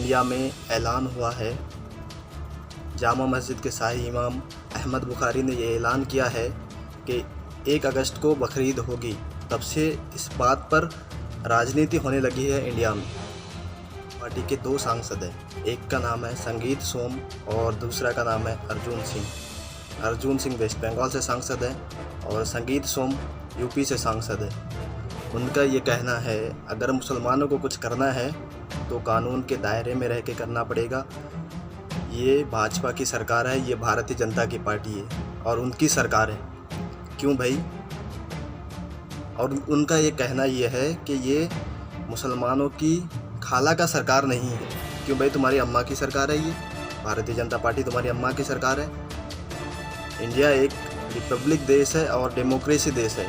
India में ऐलान हुआ है। जामा मस्जिद के शाही इमाम अहमद बुखारी ने ये ऐलान किया है कि 1 अगस्त को बकरीद होगी। तब से इस बात पर राजनीति होने लगी है इंडिया में। पार्टी के 2 सांसद हैं, एक का नाम है संगीत सोम और दूसरा का नाम है अर्जुन सिंह। अर्जुन सिंह वेस्ट बंगाल से सांसद हैं और संगीत सोम यूपी से सांसद है। उनका ये कहना है अगर मुसलमानों को कुछ करना है तो कानून के दायरे में रह के करना पड़ेगा। ये भाजपा की सरकार है, ये भारतीय जनता की पार्टी है और उनकी सरकार है। क्यों भाई? और उनका ये कहना ये है कि ये मुसलमानों की खाला का सरकार नहीं है। क्यों भाई? तुम्हारी अम्मा की सरकार है, ये भारतीय जनता पार्टी तुम्हारी अम्मा की सरकार है। इंडिया एक रिपब्लिक देश है और डेमोक्रेसी देश है।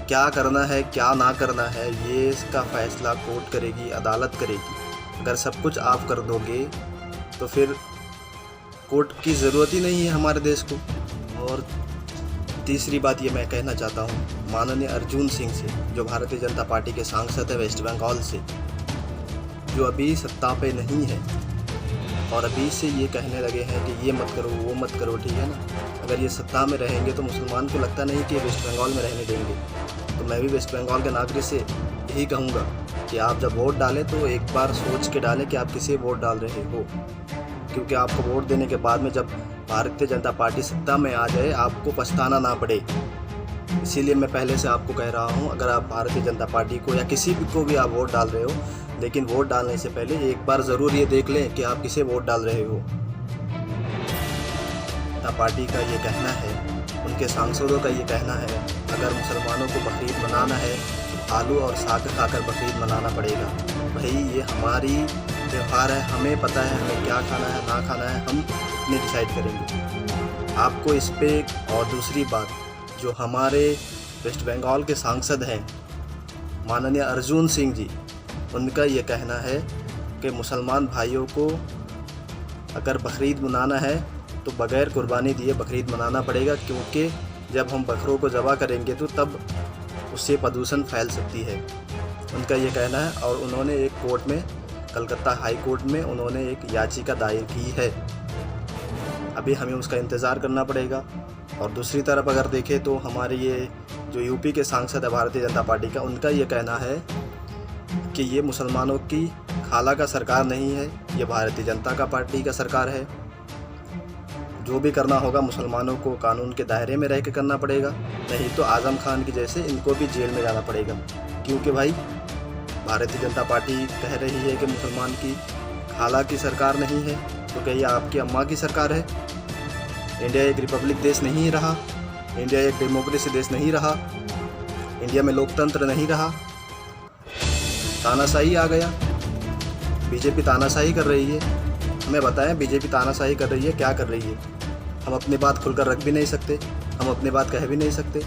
क्या करना है क्या ना करना है ये इसका फ़ैसला कोर्ट करेगी, अदालत करेगी। अगर सब कुछ आप कर दोगे तो फिर कोर्ट की ज़रूरत ही नहीं है हमारे देश को। और तीसरी बात ये मैं कहना चाहता हूँ माननीय अर्जुन सिंह से, जो भारतीय जनता पार्टी के सांसद है वेस्ट बंगाल से, जो अभी सत्ता पे नहीं है और अभी से ये कहने लगे हैं कि ये मत करो वो मत करो, ठीक है ना। अगर ये सत्ता में रहेंगे तो मुसलमान को लगता नहीं कि वेस्ट बंगाल में रहने देंगे। तो मैं भी वेस्ट बंगाल के नागरिक से यही कहूँगा कि आप जब वोट डालें तो एक बार सोच के डालें कि आप किसे वोट डाल रहे हो, क्योंकि आपको वोट देने के बाद में जब भारतीय जनता पार्टी सत्ता में आ जाए आपको पछताना ना पड़े। इसीलिए मैं पहले से आपको कह रहा हूँ, अगर आप भारतीय जनता पार्टी को या किसी भी को भी आप वोट डाल रहे हो, लेकिन वोट डालने से पहले एक बार ज़रूर ये देख लें कि आप किसे वोट डाल रहे हो। पार्टी का ये कहना है, उनके सांसदों का ये कहना है अगर मुसलमानों को बकरीद मनाना है तो आलू और साग खाकर बकरीद मनाना पड़ेगा। भाई ये हमारी त्यौहार है, हमें पता है हमें क्या खाना है ना खाना है, हम अपने डिसाइड करेंगे। आपको इस पे और दूसरी बात, जो हमारे वेस्ट बंगाल के सांसद हैं माननीय अर्जुन सिंह जी, उनका ये कहना है कि मुसलमान भाइयों को अगर बकरीद मनाना है तो बग़ैर कुर्बानी दिए बकरीद मनाना पड़ेगा, क्योंकि जब हम बकरों को ज़बह करेंगे तो तब उससे प्रदूषण फैल सकती है। उनका ये कहना है और उन्होंने एक कोर्ट में, कलकत्ता हाई कोर्ट में उन्होंने एक याचिका दायर की है। अभी हमें उसका इंतज़ार करना पड़ेगा। और दूसरी तरफ अगर देखें तो हमारे ये जो यूपी के सांसद है भारतीय जनता पार्टी का, उनका ये कहना है कि ये मुसलमानों की खाला का सरकार नहीं है, ये भारतीय जनता का पार्टी का सरकार है। जो भी करना होगा मुसलमानों को कानून के दायरे में रह के करना पड़ेगा, नहीं तो आज़म खान की जैसे इनको भी जेल में जाना पड़ेगा। क्योंकि भाई भारतीय जनता पार्टी कह रही है कि मुसलमान की खाला की सरकार नहीं है, तो क्या ये आपकी अम्मा की सरकार है? इंडिया एक रिपब्लिक देश नहीं रहा, इंडिया एक डेमोक्रेसी देश नहीं रहा, इंडिया में लोकतंत्र नहीं रहा, तानाशाही आ गया। बीजेपी तानाशाही कर रही है। हमें बताएं बीजेपी तानाशाही कर रही है, क्या कर रही है? हम अपनी बात खुलकर रख भी नहीं सकते, हम अपनी बात कह भी नहीं सकते।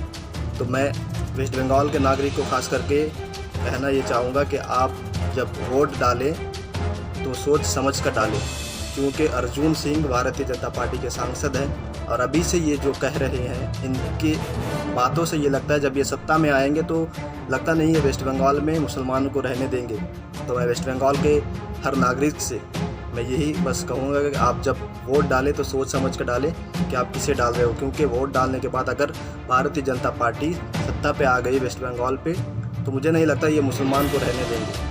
तो मैं वेस्ट बंगाल के नागरिक को खास करके कहना ये चाहूँगा कि आप जब वोट डालें तो सोच समझ कर डालें, क्योंकि अर्जुन सिंह भारतीय जनता पार्टी के सांसद हैं और अभी से ये जो कह रहे हैं, इनकी बातों से ये लगता है जब ये सत्ता में आएंगे तो लगता नहीं है वेस्ट बंगाल में मुसलमानों को रहने देंगे। तो मैं वेस्ट बंगाल के हर नागरिक से मैं यही बस कहूँगा कि आप जब वोट डालें तो सोच समझ कर डालें कि आप किसे डाल रहे हो, क्योंकि वोट डालने के बाद अगर भारतीय जनता पार्टी सत्ता पे आ गई वेस्ट बंगाल पे तो मुझे नहीं लगता ये मुसलमान को रहने देंगे।